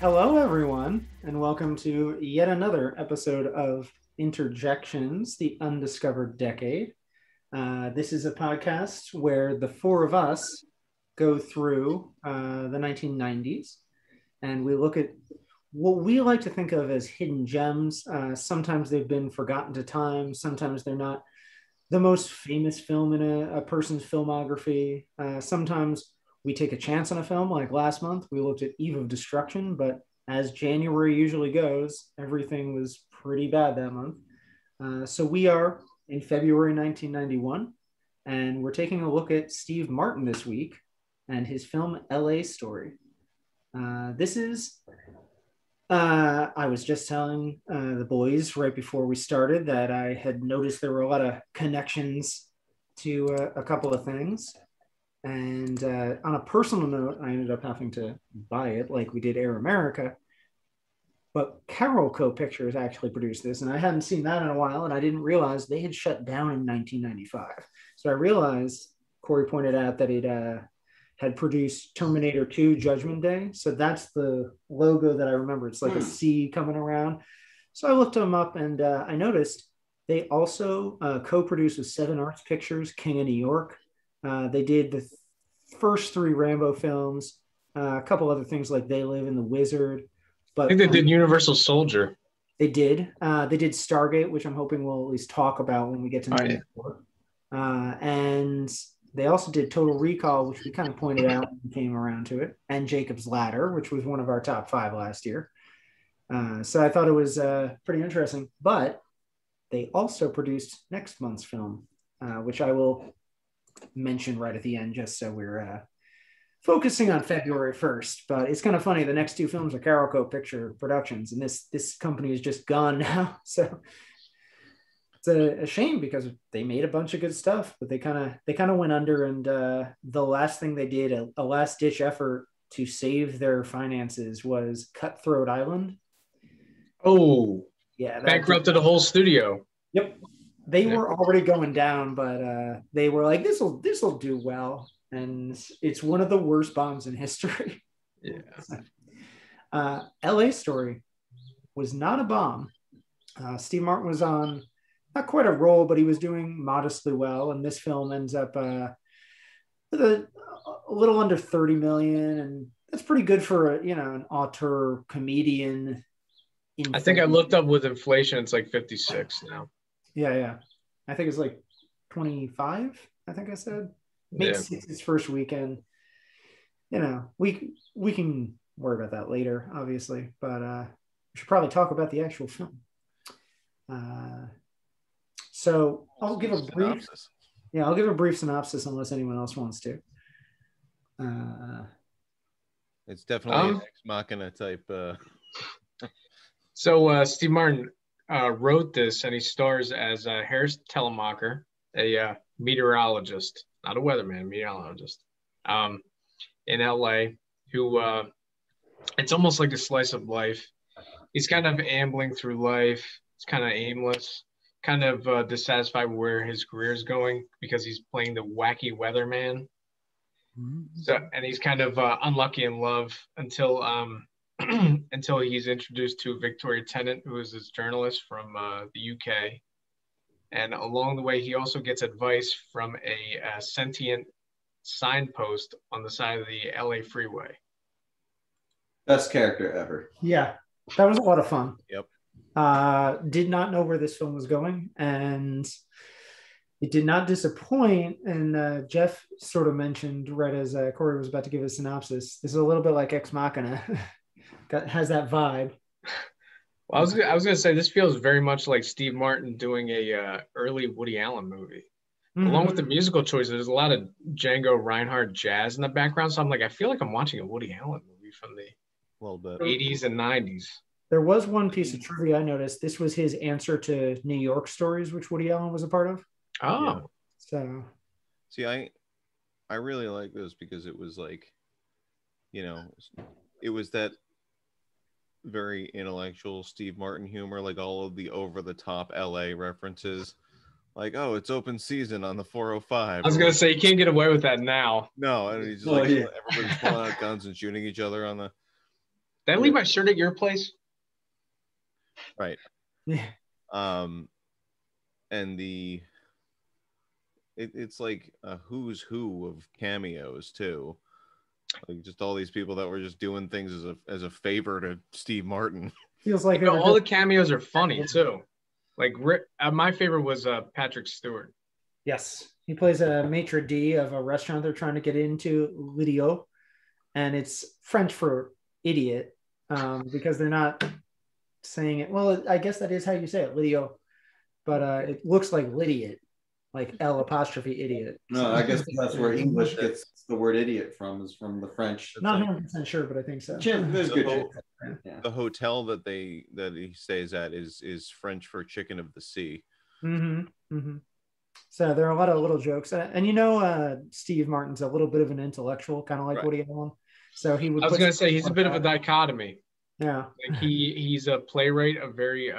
Hello, everyone, and welcome to yet another episode of Interjections, the Undiscovered Decade. This is a podcast where the four of us go through the 1990s and we look at what we like to think of as hidden gems. Sometimes they've been forgotten to time, sometimes they're not the most famous film in a person's filmography. Sometimes we take a chance on a film, like last month. We looked at Eve of Destruction, but as January usually goes, everything was pretty bad that month. So we are in February 1991, and we're taking a look at Steve Martin this week and his film LA Story. I was just telling the boys right before we started that I had noticed there were a lot of connections to a couple of things. And on a personal note, I ended up having to buy it like we did Air America. But Carol Co-Pictures actually produced this, and I hadn't seen that in a while, and I didn't realize they had shut down in 1995. So I realized, Corey pointed out that it had produced Terminator 2 Judgment Day. So that's the logo that I remember. It's like a C coming around. So I looked them up, and I noticed they also co-produced with Seven Arts Pictures, King of New York. They did the first three Rambo films, a couple other things like They Live and The Wizard. But I think they did Universal Soldier. They did. They did Stargate, which I'm hoping we'll at least talk about when we get to 94. And they also did Total Recall, which we kind of pointed out when we came around to it, and Jacob's Ladder, which was one of our top 5 last year. So I thought it was pretty interesting. But they also produced next month's film, which I will mention right at the end, just so we're focusing on February 1st. But it's kind of funny. The next 2 films are Carol Co-Picture Productions, and this company is just gone now. So it's a shame because they made a bunch of good stuff, but they kind of went under. And the last thing they did, a last ditch effort to save their finances, was Cutthroat Island. Oh, yeah, bankrupted the whole studio. Yep. They were already going down, but they were like, this will do well. And it's one of the worst bombs in history. Yeah. LA Story was not a bomb. Steve Martin was on not quite a roll, but he was doing modestly well. And this film ends up with a little under 30 million. And that's pretty good for an auteur comedian. I think I looked up with inflation. It's like 56 now. Yeah. I think it's like 25, I think I said. Made 6 its first weekend. We can worry about that later, obviously, but we should probably talk about the actual film. So I'll give a brief synopsis. Yeah, I'll give a brief synopsis unless anyone else wants to. It's definitely an ex machina type. So Steve Martin wrote this, and he stars as Harris Telemacher, a meteorologist, not a weatherman, meteorologist, in LA, who it's almost like a slice of life. He's kind of ambling through life. It's kind of aimless, kind of dissatisfied with where his career is going because he's playing the wacky weatherman. So, and he's kind of unlucky in love until until he's introduced to Victoria Tennant, who is this journalist from the UK. And along the way, he also gets advice from a sentient signpost on the side of the LA freeway. Best character ever. Yeah, that was a lot of fun. Yep. Did not know where this film was going, and it did not disappoint. And Jeff sort of mentioned right as Corey was about to give a synopsis, this is a little bit like Ex Machina. Has that vibe. Well, I was gonna say this feels very much like Steve Martin doing a early Woody Allen movie. Mm-hmm. Along with the musical choices, there's a lot of Django Reinhardt jazz in the background. So I'm like, I feel like I'm watching a Woody Allen movie from the 80s and 90s. There was one piece of trivia I noticed. This was his answer to New York Stories, which Woody Allen was a part of. Oh, yeah. So see, I really like this because it was like, it was that very intellectual Steve Martin humor, like all of the over-the-top LA references, like, oh, it's open season on the 405. I was gonna say you can't get away with that now. No, and he's just everybody's pulling out guns and shooting each other on the. Did I leave my shirt at your place? Right. Yeah. And it's like a who's who of cameos too. Like just all these people that were just doing things as a favor to Steve Martin. Feels like they were all the cameos are funny too. Like my favorite was Patrick Stewart. Yes, he plays a maitre d' of a restaurant they're trying to get into, Lidio, and it's French for idiot because they're not saying it. Well, I guess that is how you say it, Lidio, but it looks like Lydiot, like L apostrophe idiot. No, I guess that's where English gets the word idiot from, is from the French. Not 100% sure, but I think so. There's good. The hotel that he stays at is French for chicken of the sea. Mm-hmm. Mm-hmm. So there are a lot of little jokes, and Steve Martin's a little bit of an intellectual, kind of like Woody Allen. So he would. I was going to say he's a bit of a dichotomy. Yeah, like he's a playwright of very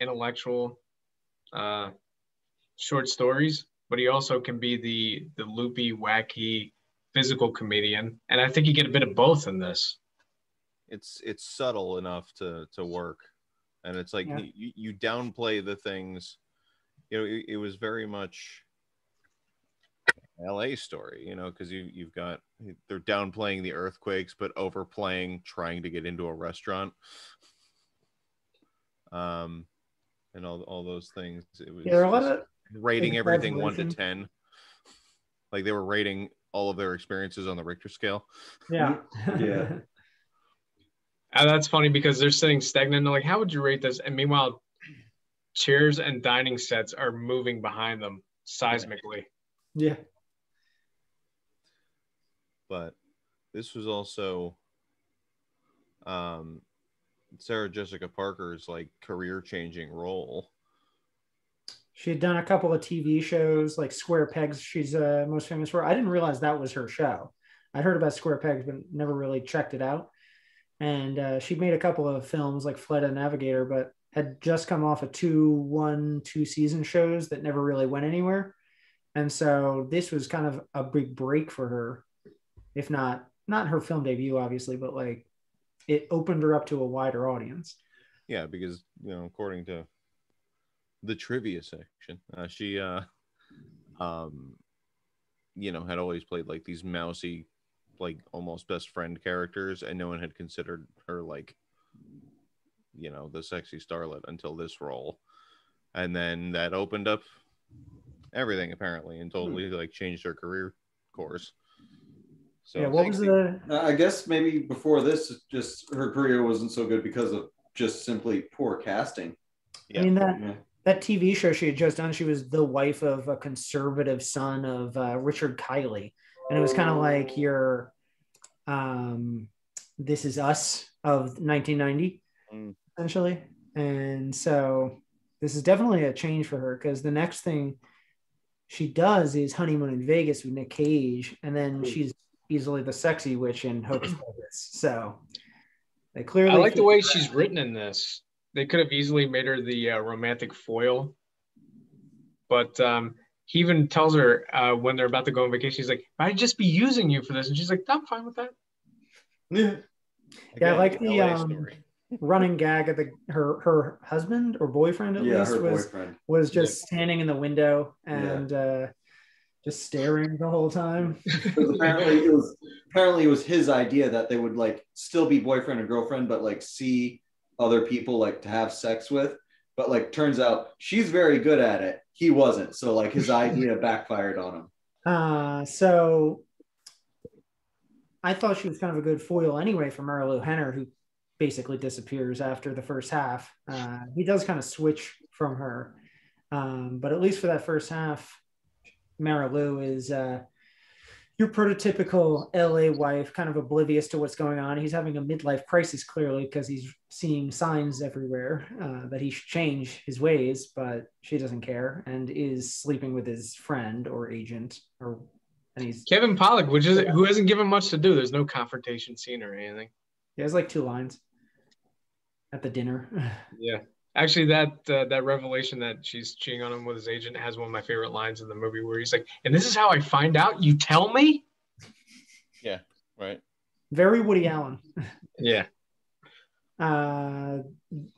intellectual short stories, but he also can be the loopy, wacky, physical comedian, and I think you get a bit of both in this. It's subtle enough to work, and it's like you downplay the things. You know, it was very much LA story, you know, because you've got, they're downplaying the earthquakes but overplaying trying to get into a restaurant, and all those things. It was there are a lot of rating everything 1 to 10, like they were rating all of their experiences on the Richter scale. Yeah. That's funny because they're sitting stagnant. They're like, how would you rate this? And meanwhile, chairs and dining sets are moving behind them seismically. Yeah. But this was also Sarah Jessica Parker's like career-changing role. She had done a couple of TV shows like Square Pegs. She's most famous for. I didn't realize that was her show. I'd heard about Square Pegs, but never really checked it out. And she made a couple of films like Flight of the Navigator, but had just come off a 2-season shows that never really went anywhere. And so this was kind of a big break for her, if not her film debut, obviously, but like it opened her up to a wider audience. Yeah, because, you know, according to the trivia section, she, you know, had always played like these mousy, like almost best friend characters, and no one had considered her like, you know, the sexy starlet until this role. And then that opened up everything apparently and totally like changed her career course. So yeah, what was the I guess maybe before this, just her career wasn't so good because of just simply poor casting. Yeah. I mean that TV show she had just done, she was the wife of a conservative son of Richard Kiley, and it was kind of like your This Is Us of 1990 essentially. And so this is definitely a change for her, because the next thing she does is Honeymoon in Vegas with Nick Cage, and then she's easily the sexy witch in Hocus Pocus. So they clearly, I like the way she's written in this. They could have easily made her the romantic foil, but he even tells her when they're about to go on vacation, he's like, I'd just be using you for this, and she's like, I'm fine with that. Yeah, I like the running gag of her husband or boyfriend, at least, was just standing in the window and just staring the whole time. apparently it was his idea that they would like still be boyfriend and girlfriend, but like see other people like to have sex with. But like turns out she's very good at it. He wasn't. So like his idea backfired on him. So I thought she was kind of a good foil anyway for Marilu Henner, who basically disappears after the first half. He does kind of switch from her. But at least for that first half, Marilu is your prototypical LA wife, kind of oblivious to what's going on. He's having a midlife crisis, clearly, because he's seeing signs everywhere that he should change his ways, but she doesn't care and is sleeping with his friend or agent. And he's Kevin Pollak, who hasn't given much to do. There's no confrontation scene or anything. He has like 2 lines at the dinner. Yeah. Actually, that revelation that she's cheating on him with his agent has one of my favorite lines in the movie, where he's like, and this is how I find out? You tell me? Yeah, right. Very Woody Allen. Yeah. uh,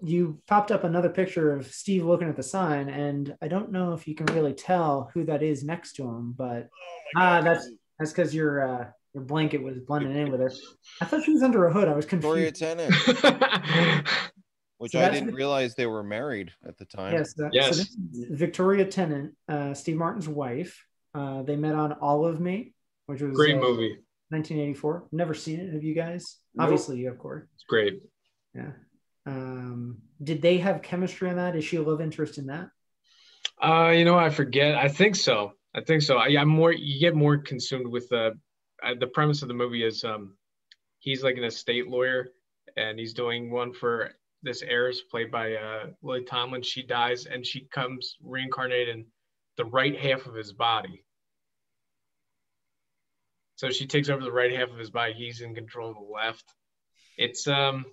you popped up another picture of Steve looking at the sign, and I don't know if you can really tell who that is next to him, but Oh my God. that's because your blanket was blending in with her. I thought she was under a hood. I was Victoria confused. Tennant, which So I that's didn't realize they were married at the time. yes. So this Yes. is Victoria Tennant, Steve Martin's wife. They met on All of Me, which was Great movie. 1984. Never seen it. Have you guys? Nope. Obviously, you have, Corey. It's great. Yeah. Did they have chemistry on that? Is she a love interest in that? I forget. I think so. I'm more. You get more consumed with the premise of the movie is he's like an estate lawyer, and he's doing one for this heiress played by Lily Tomlin. She dies, and she comes reincarnated in the right half of his body. So she takes over the right half of his body. He's in control of the left. It's an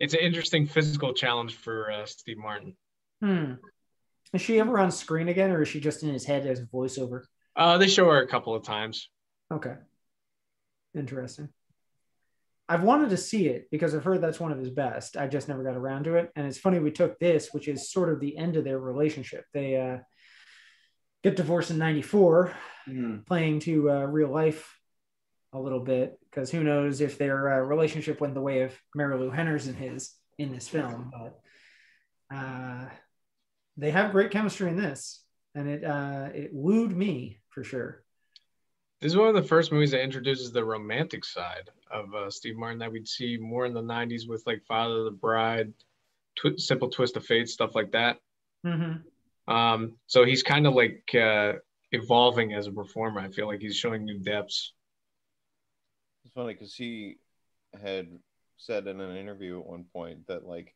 interesting physical challenge for Steve Martin. Is she ever on screen again, or is she just in his head as a voiceover? They show her a couple of times. Okay. Interesting. I've wanted to see it because I've heard that's one of his best. I just never got around to it. And it's funny we took this, which is sort of the end of their relationship. They get divorced in 94, playing to real life a little bit, because who knows if their relationship went the way of Mary Lou Henner's in this film. But they have great chemistry in this, and it wooed me for sure. This is one of the first movies that introduces the romantic side of Steve Martin that we'd see more in the 90s with like Father of the Bride, Simple Twist of Fate, stuff like that. So he's kind of like evolving as a performer. I feel like he's showing new depths. It's funny because he had said in an interview at one point that like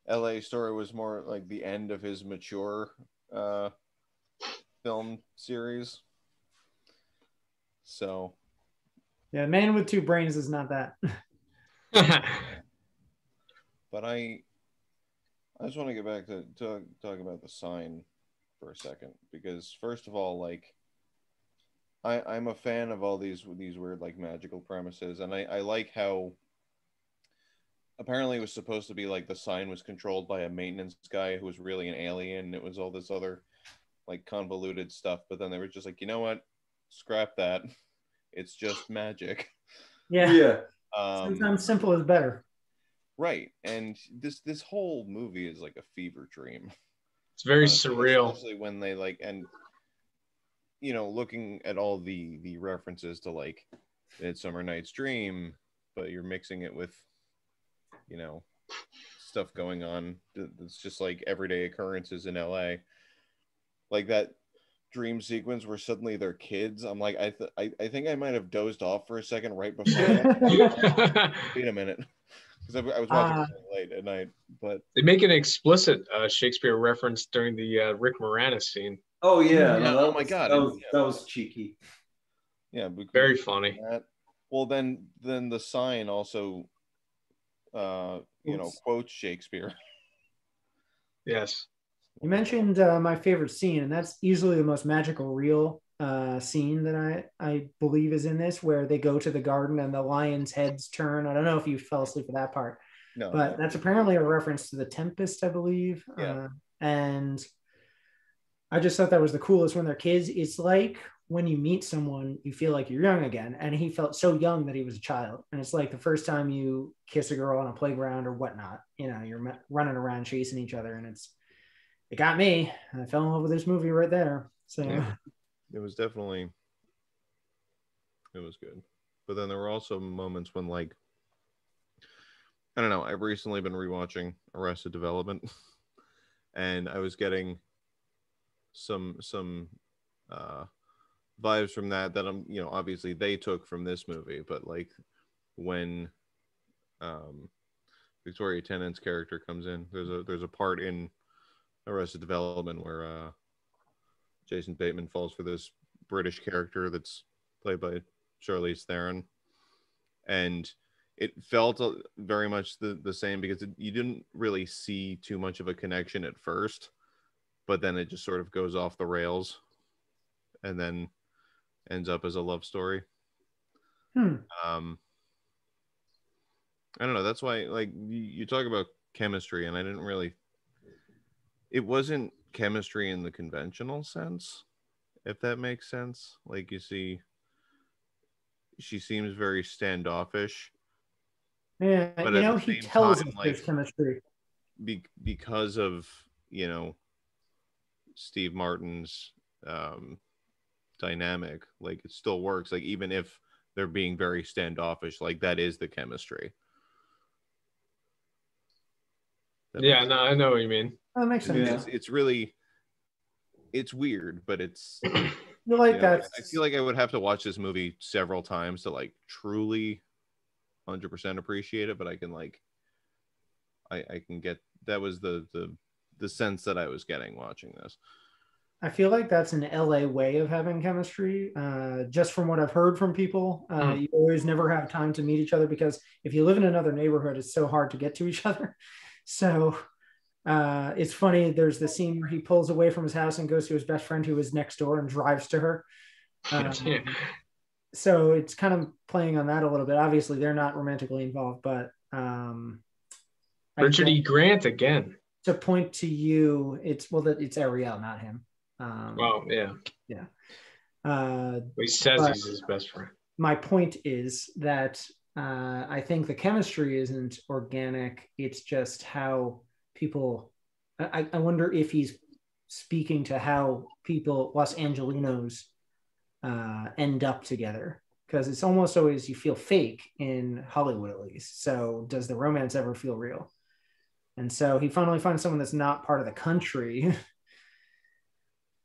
LA Story was more like the end of his mature film series. So yeah, Man with Two Brains is not that. But I just want to get back to talk about The Sign for a second, because first of all, like I'm a fan of all these weird like magical premises, and I like how apparently it was supposed to be like the sign was controlled by a maintenance guy who was really an alien. It was all this other like convoluted stuff, but then they were just like, you know what, scrap that. It's just magic. Yeah. Sometimes simple is better. Right, and this whole movie is like a fever dream. It's very surreal, especially when they like, and you know, looking at all the references to like Midsummer Night's Dream, but you're mixing it with, you know, stuff going on that's just like everyday occurrences in LA, like that dream sequence where suddenly they're kids. I'm like, I think I might have dozed off for a second right before that. Wait a minute, because I was watching it late at night. But they make an explicit Shakespeare reference during the Rick Moranis scene. Oh yeah, yeah. Oh my God, that was cheeky. Yeah, very funny. Well, then The Sign also, you know, quotes Shakespeare. Yes. You mentioned my favorite scene, and that's easily the most magical real scene that I believe is in this, where they go to the garden and the lion's heads turn. I don't know if you fell asleep at that part, but that's apparently a reference to The Tempest, I believe. Yeah. And I just thought that was the coolest when they're kids. It's like when you meet someone, you feel like you're young again. And he felt so young that he was a child. And it's like the first time you kiss a girl on a playground or whatnot, you know, you're running around chasing each other, and it got me. I fell in love with this movie right there. So yeah, it was good. But then there were also moments when, like, I don't know, I've recently been rewatching Arrested Development, and I was getting some vibes from that I'm, you know, obviously they took from this movie, but like when Victoria Tennant's character comes in, there's a part in Arrested Development where Jason Bateman falls for this British character that's played by Charlize Theron, and it felt very much the same, because you didn't really see too much of a connection at first, but then it just sort of goes off the rails and then ends up as a love story. I don't know. That's why, like, you talk about chemistry, and I didn't really. It wasn't chemistry in the conventional sense, if that makes sense. Like, you see, she seems very standoffish, Yeah, but you at know, the he same tells time, us like, there's chemistry. because of, you know, Steve Martin's dynamic, like, it still works. Like, even if they're being very standoffish, like, that is the chemistry. Yeah, no, I know what you mean. That makes sense. Yeah. It's really, it's weird, but it's, You like you know, that? I feel like I would have to watch this movie several times to like truly 100% appreciate it, but I can like, I can get, that was the sense that I was getting watching this. I feel like that's an LA way of having chemistry. Just from what I've heard from people, you always never have time to meet each other because if you live in another neighborhood, it's so hard to get to each other. So it's funny. There's the scene where he pulls away from his house and goes to his best friend who is next door and drives to her. So it's kind of playing on that a little bit. Obviously, they're not romantically involved, but Richard E. Grant again. To point to you, it's Ariel, not him. Well, yeah. He says he's his best friend. My point is that I think the chemistry isn't organic. It's just how people. I wonder if he's speaking to how people, Los Angelinos, end up together, because it's almost always you feel fake in Hollywood, at least. So does the romance ever feel real? And so he finally finds someone that's not part of the country.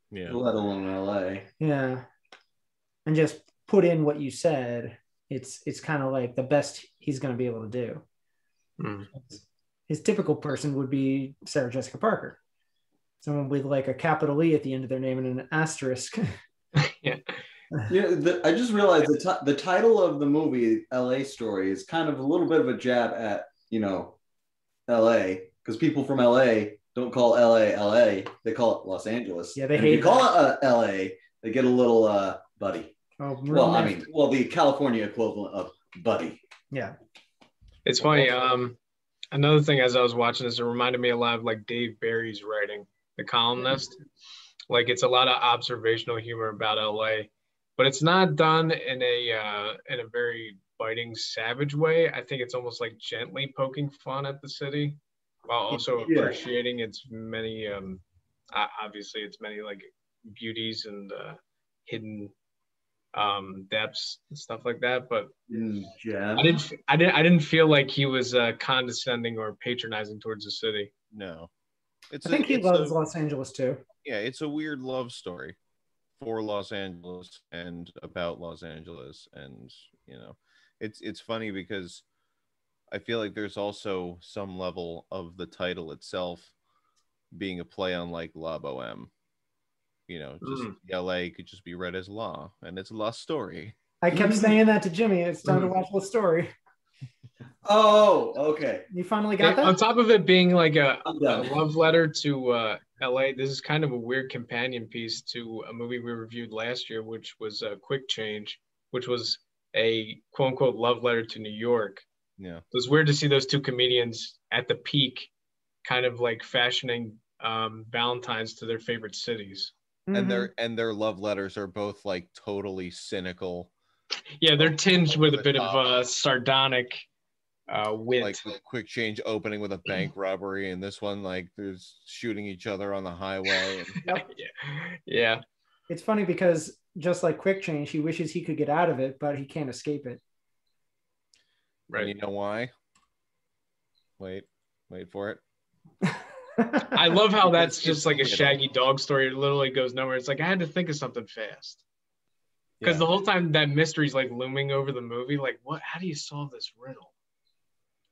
Yeah. Let alone LA. Yeah. And just put in what you said. It's kind of like the best he's going to be able to do. His typical person would be Sarah Jessica Parker. Someone with like a capital E at the end of their name and an asterisk. Yeah. I just realized the title of the movie, LA Story, is kind of a little bit of a jab at, you know, LA, because people from LA don't call LA, they call it Los Angeles. Yeah, they and hate if you call it LA, they get a little buddy. Oh, the California equivalent of buddy. Yeah. It's funny. Another thing, as I was watching this, it reminded me a lot of like Dave Barry's writing, The Columnist. Like, it's a lot of observational humor about LA, but it's not done in a very biting, savage way. I think it's almost like gently poking fun at the city, while also appreciating its many, obviously its many like beauties and hidden depths and stuff like that. But I didn't feel like he was condescending or patronizing towards the city. No, I think he loves Los Angeles too. Yeah, it's a weird love story for Los Angeles and about Los Angeles, and you know, it's funny because I feel like there's also some level of the title itself being a play on like La Boheme. You know, just LA could just be read as law, and it's a law story. I kept saying that to Jimmy. It's time to watch the story. Oh, okay. You finally got that? On top of it being like a love letter to LA, this is kind of a weird companion piece to a movie we reviewed last year, which was Quick Change, which was a quote unquote love letter to New York. Yeah. It was weird to see those two comedians at the peak kind of like fashioning Valentines to their favorite cities. And their love letters are both like totally cynical. Yeah, they're tinged with a bit of sardonic wit. Like with Quick Change opening with a bank robbery, and this one like there's shooting each other on the highway. And... Yeah. It's funny because just like Quick Change, he wishes he could get out of it, but he can't escape it. Right. And you know why? Wait for it. I love how that's just like a Shaggy dog story. It literally goes nowhere. It's like I had to think of something fast. Because the whole time that mystery's like looming over the movie, like what? How do you solve this riddle?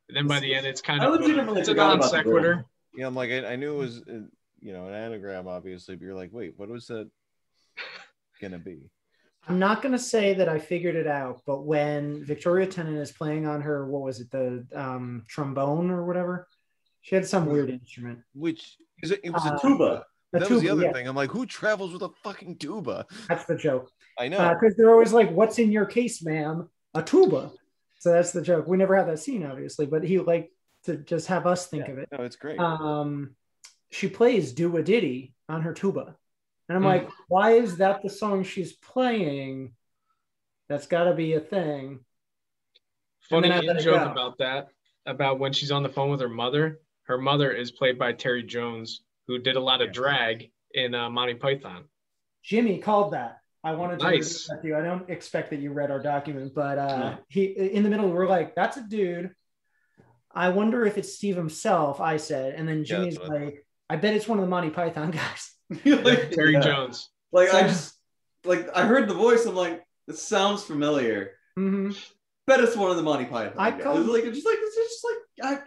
And then by the end, it's kind of it's a non sequitur. Yeah, I'm like I knew it was an anagram, obviously, but you're like, wait, what was that gonna be? I'm not gonna say that I figured it out, but when Victoria Tennant is playing on her, what was it, the trombone or whatever? She had some weird instrument. Which is it was a tuba. That was the other thing. I'm like, who travels with a fucking tuba? That's the joke. I know. Because they're always like, what's in your case, ma'am? A tuba. So that's the joke. We never had that scene, obviously, but he liked to just have us think of it. No, it's great. She plays Do a Diddy on her tuba. And I'm like, why is that the song she's playing? That's got to be a thing. Funny joke about that, about when she's on the phone with her mother. Her mother is played by Terry Jones, who did a lot of drag in Monty Python. Jimmy called that. I wanted to read that to you. I don't expect that you read our document, but he in the middle, we're like, that's a dude. I wonder if it's Steve himself, I said. And then Jimmy's like, I bet it's one of the Monty Python guys. Like Terry Jones. Like, I heard the voice. I'm like, this sounds familiar. Mm-hmm. Bet it's one of the Monty Python guys. It's just like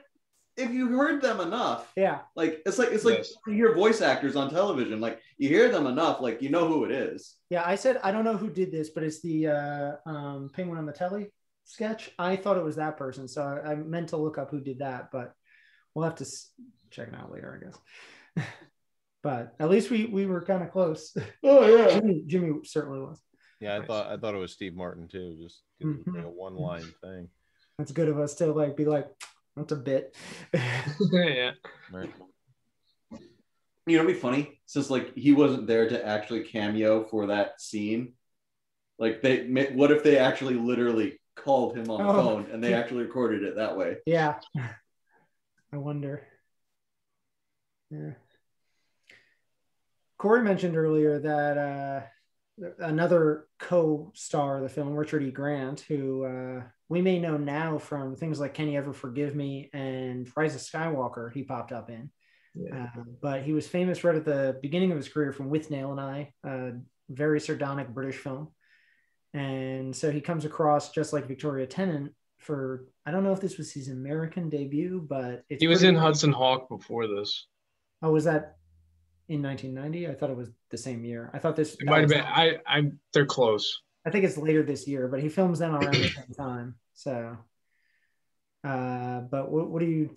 if you heard them enough, it's like you hear voice actors on television. Like you hear them enough, like you know who it is. Yeah, I said I don't know who did this, but it's the Penguin on the Telly sketch. I thought it was that person, so I meant to look up who did that, but we'll have to check it out later, I guess. But at least we were kind of close. Oh yeah, Jimmy certainly was. Yeah, I thought it was Steve Martin too, just like a one-line thing. That's good of us to like be like, that's a bit. Yeah. Right. You know, it'd be funny since like he wasn't there to actually cameo for that scene. Like what if they actually literally called him on the phone and they actually recorded it that way? Yeah. I wonder. Yeah. Corey mentioned earlier that another co-star of the film, Richard E. Grant, who we may know now from things like Can You Ever Forgive Me and Rise of Skywalker, he popped up in. Yeah. But he was famous right at the beginning of his career from With Nail and I, a very sardonic British film. And so he comes across just like Victoria Tennant for, I don't know if this was his American debut, but he was in Hudson Hawk before this. Oh, was that in 1990? I thought it was the same year. I thought this. It might have been. They're close. I think it's later this year, but he films them around the same time. So, but what do you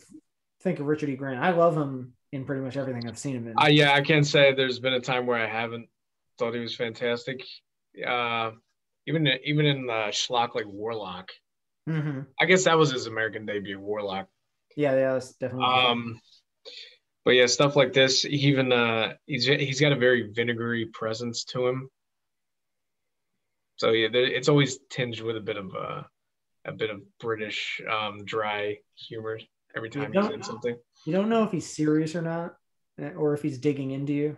think of Richard E. Grant? I love him in pretty much everything I've seen him in. Yeah, I can't say there's been a time where I haven't thought he was fantastic. Even in schlock like Warlock. Mm-hmm. I guess that was his American debut, Warlock. Yeah, that's definitely. But yeah, stuff like this. He's got a very vinegary presence to him. So yeah, it's always tinged with a bit of British dry humor every time he's in something. You don't know if he's serious or not, or if he's digging into you.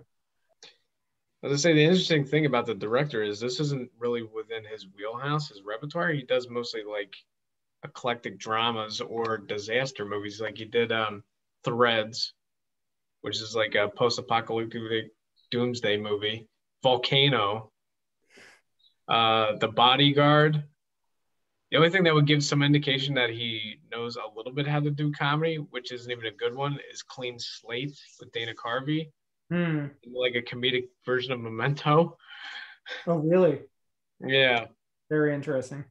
As I say, the interesting thing about the director is this isn't really within his wheelhouse, his repertoire. He does mostly like eclectic dramas or disaster movies. Like he did Threads, which is like a post-apocalyptic doomsday movie. Volcano, The Bodyguard. The only thing that would give some indication that he knows a little bit how to do comedy, which isn't even a good one, is Clean Slate with Dana Carvey. Like a comedic version of Memento. Oh, really? Yeah. Very interesting.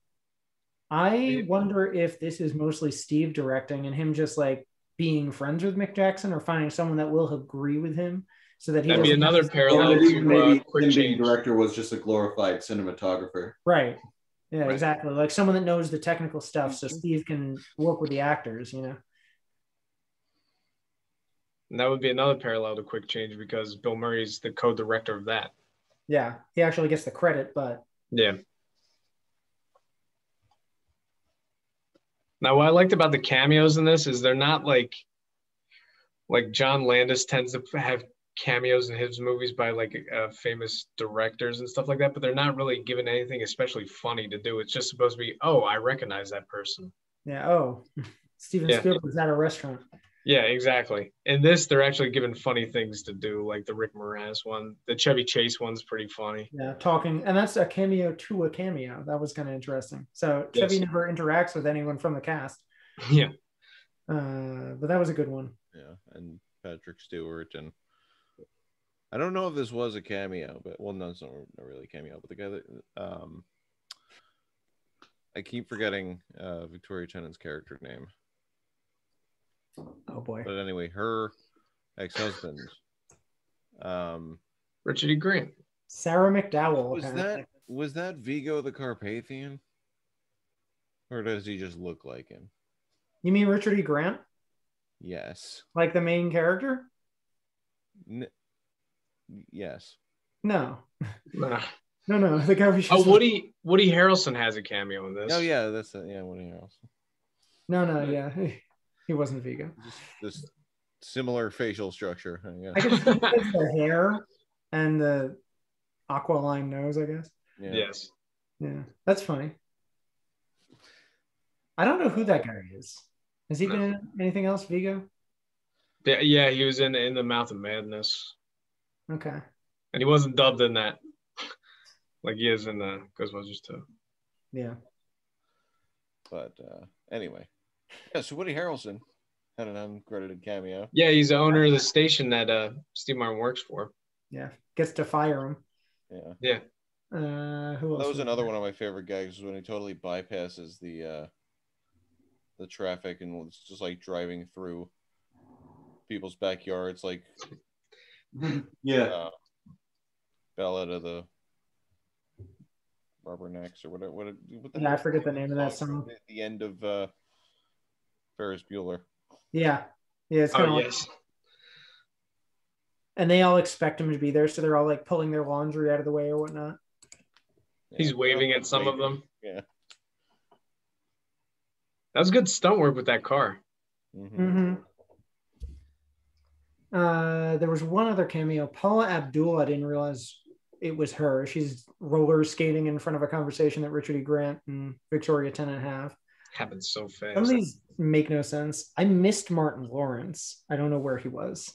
I wonder if this is mostly Steve directing and him just like being friends with Mick Jackson or finding someone that will agree with him so that he that'd be another parallel to maybe Quick Change. The director was just a glorified cinematographer. Right. Yeah, right. Exactly. Like someone that knows the technical stuff so Steve can work with the actors, you know? And that would be another parallel to Quick Change because Bill Murray's the co-director of that. Yeah, he actually gets the credit, but... Yeah. Now, what I liked about the cameos in this is they're not like John Landis tends to have cameos in his movies by like famous directors and stuff like that, but they're not really given anything especially funny to do. It's just supposed to be, oh, I recognize that person. Yeah, oh, Steven Spielberg's at a restaurant. Yeah, exactly. In this, they're actually given funny things to do, like the Rick Moranis one. The Chevy Chase one's pretty funny. Yeah, talking, and that's a cameo to a cameo. That was kind of interesting. So Chevy never interacts with anyone from the cast. Yeah. But that was a good one. Yeah, and Patrick Stewart, and I don't know if this was a cameo, but well, no, it's not really a cameo. But the guy that I keep forgetting Victoria Tennant's character name. Oh boy! But anyway, her ex-husband, Richard E. Grant, Sarah McDowell. Was that Vigo the Carpathian? Or does he just look like him? You mean Richard E. Grant? Yes. Like the main character? Yes. No. Nah. No. The guy was Oh, just Woody Harrelson has a cameo in this. Oh yeah, that's it. Yeah, Woody Harrelson. No, yeah. He wasn't Vigo. Just this similar facial structure. I can see the hair and the aquiline nose, I guess. Yeah. Yes. Yeah, that's funny. I don't know who that guy is. Has he been in anything else, Vigo? Yeah, he was in the Mouth of Madness. Okay. And he wasn't dubbed in that. Like he is in the Ghostbusters 2. Yeah. But anyway. Yeah, so Woody Harrelson had an uncredited cameo. Yeah, he's the owner of the station that Steve Martin works for. Yeah. Gets to fire him. Yeah. Who else? That was another one of my favorite gags, was when he totally bypasses the traffic and it's just like driving through people's backyards, like Ballad of the Rubbernecks or whatever. I forget the name of that song. The end of Ferris Bueller. Yeah. It's kind of yes. And they all expect him to be there, so they're all like pulling their laundry out of the way or whatnot. He's waving at some of them. Yeah. That was good stunt work with that car. Mm-hmm. There was one other cameo. Paula Abdul, I didn't realize it was her. She's roller skating in front of a conversation that Richard E. Grant and Victoria Tennant have. Happens so fast. Some of these make no sense. I missed Martin Lawrence. I don't know where he was.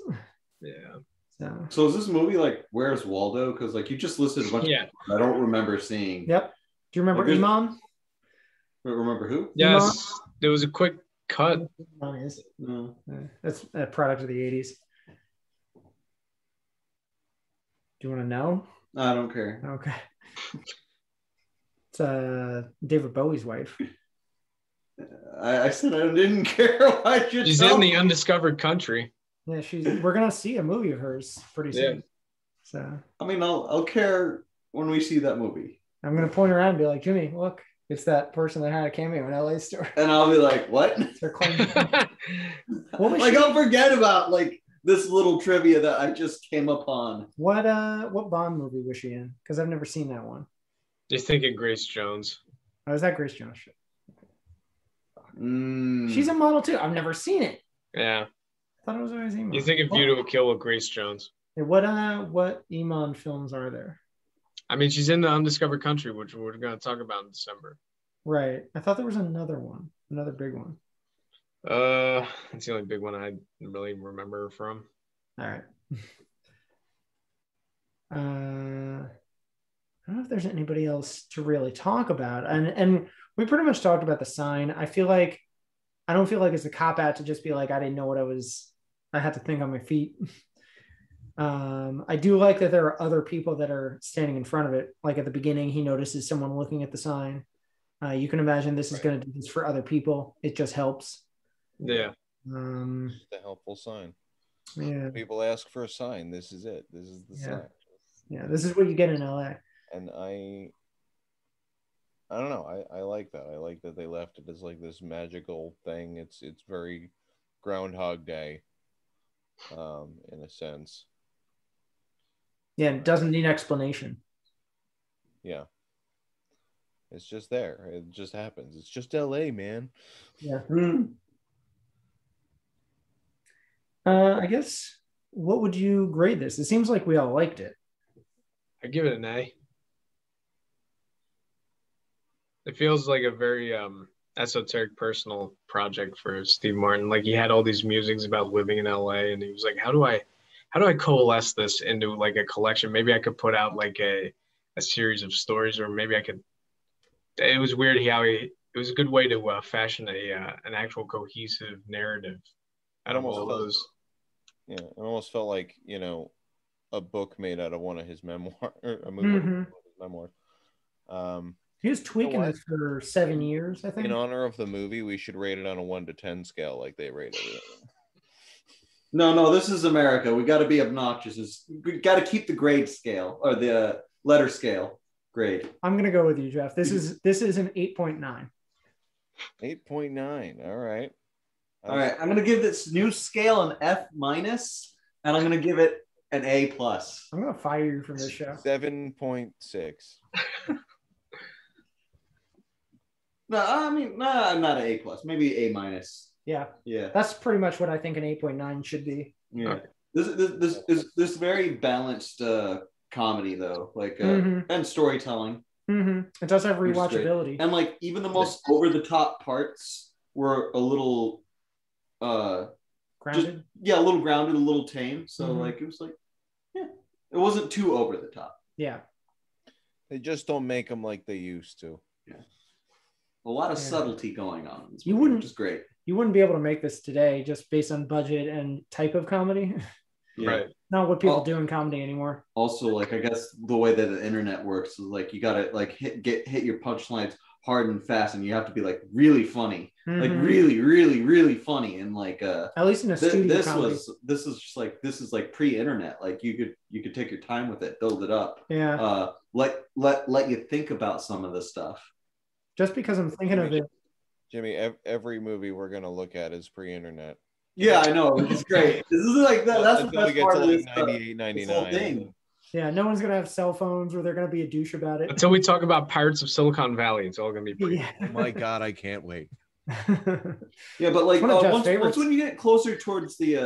Yeah. So is this movie like Where's Waldo? Because like you just listed a bunch of I don't remember seeing. Yep. Do you remember Imam? Remember who? Yes. Imam? There was a quick cut. Imam is. No. That's a product of the 80s. Do you want to know? I don't care. Okay. It's David Bowie's wife. I said I didn't care. Why should She's in the Undiscovered Country. Yeah, we're gonna see a movie of hers pretty soon. Yeah. So I mean, I'll care when we see that movie. I'm gonna point around and be like, Jimmy, look, it's that person that had a cameo in LA Store. And I'll be like, what? Their claim. What was like I'll forget about like this little trivia that I just came upon. What Bond movie was she in? Because I've never seen that one. You're thinking Grace Jones. Oh, is that Grace Jones? Mm. She's a model too. I've never seen it. Yeah. I thought it was always Iman. You think of View to a Kill with Grace Jones. Hey, what Iman films are there? I mean, she's in the Undiscovered Country, which we're going to talk about in December. Right. I thought there was another one, another big one. That's the only big one I really remember from. All right. I don't know if there's anybody else to really talk about, and we pretty much talked about The Sign. I don't feel like it's a cop out to just be like, I didn't know what I had to think on my feet. I do like that there are other people that are standing in front of it. Like at the beginning, he notices someone looking at the sign. You can imagine this is going to do this for other people. It just helps. Yeah. Just a helpful sign. Yeah. People ask for a sign. This is it. This is the sign. Yeah. This is what you get in LA. And I don't know. I like that. I like that they left it as like this magical thing. It's very Groundhog Day, in a sense. Yeah, it doesn't need explanation. Yeah. It's just there. It just happens. It's just LA, man. Yeah. I guess, what would you grade this? It seems like we all liked it. I give it an A. It feels like a very esoteric personal project for Steve Martin. Like he had all these musings about living in LA, and he was like, how do I coalesce this into like a collection? Maybe I could put out like a series of stories, or maybe I could. It was weird it was a good way to fashion an actual cohesive narrative out of all those. Yeah, it almost felt like, a book made out of one of his memoirs, or a movie out of his memoirs. He was tweaking this for 7 years, I think. In honor of the movie, we should rate it on a 1 to 10 scale like they rated it. No, this is America. We got to be obnoxious. We got to keep the grade scale or the letter scale grade. I'm gonna go with you, Jeff. This is an 8.9. 8.9. All right. All right, I'm gonna give this new scale an F minus, and I'm gonna give it an A plus. I'm gonna fire you from this show. 7.6. No, I mean, no, I'm not an A plus. Maybe A minus. Yeah, Yeah, that's pretty much what I think an 8.9 should be. yeah. This very balanced comedy though, like and storytelling. It does have which is great. rewatchability. And like even the most over the top parts were a little Grounded. a little grounded, a little tame. So like it was like, yeah, it wasn't too over the top. Yeah, They just don't make them like they used to. Yeah, a lot of subtlety going on in this You movie, wouldn't- which is great. you wouldn't be able to make this today just based on budget and type of comedy. Yeah. Right. Not what people do in comedy anymore. Also, like I guess the way that the internet works is like you gotta like hit your punchlines hard and fast, and you have to be like really funny, like really, really, really funny, and like at least in a studio comedy. this is like pre-internet. Like you could take your time with it, build it up. Yeah. Let you think about some of the stuff. Just because I'm thinking of it. Jimmy, every movie we're gonna look at is pre-internet. Yeah, I know. It's great. This is like that. That's the best part of this. 98, 99. Yeah, no one's gonna have cell phones, or they're gonna be a douche about it. Until we talk about Pirates of Silicon Valley, it's all gonna be pretty. Yeah. Oh my God, I can't wait. Yeah, but like One of Jeff's once favorites. when you get closer towards the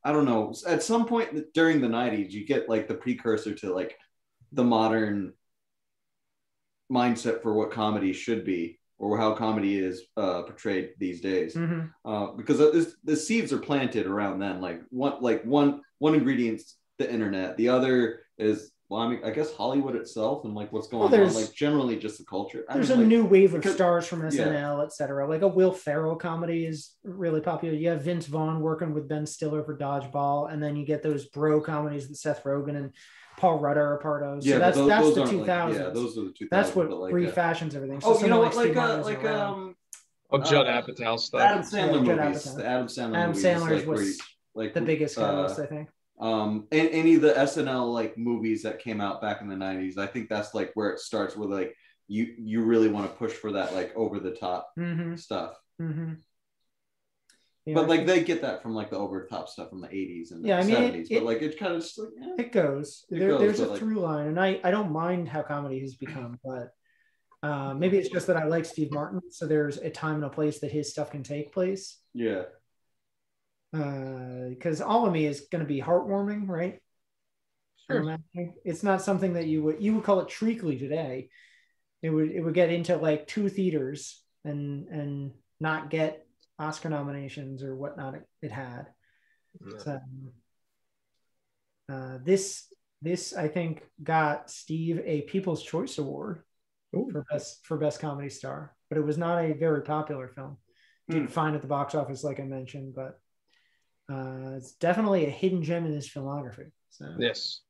I don't know, at some point during the 90s, you get like the precursor to like the modern mindset for what comedy should be, or how comedy is portrayed these days. Because the seeds are planted around then. Like one ingredient's the internet. The other is, well, I mean, I guess Hollywood itself and like what's going on. Like generally just the culture. There's a new wave of stars from SNL, etc. Like a Will Ferrell comedy is really popular. You have Vince Vaughn working with Ben Stiller for Dodgeball, and then you get those bro comedies that Seth Rogen and Paul Rudd are a part of. So yeah, that's those the 2000s. Like, yeah, those are the 2000s. That's what like, refashions everything. So oh, you know what? Steve Martin's Like around. Judd Apatow stuff. Adam Sandler Judd movies. Apatow. The Adam Sandler Adam movies. Sandler's like, was like the biggest catalyst, I think. Any of the SNL like movies that came out back in the 90s, I think that's like where it starts with like you really want to push for that like over the top stuff. Yeah, but like they get that from like the over the top stuff from the 80s and the 70s. But like it kind of just like it goes. There's a through line, and I don't mind how comedy has become, but maybe it's just that I like Steve Martin, so there's a time and a place that his stuff can take place. Yeah. Because All of Me is going to be heartwarming, right? Sure. It's not something that you would call it treacly today. It would get into like 2 theaters and not get Oscar nominations or whatnot it had. So, this I think got Steve a People's Choice Award for best comedy star, but it was not a very popular film. Did fine at the box office, like I mentioned, but it's definitely a hidden gem in his filmography. So yes,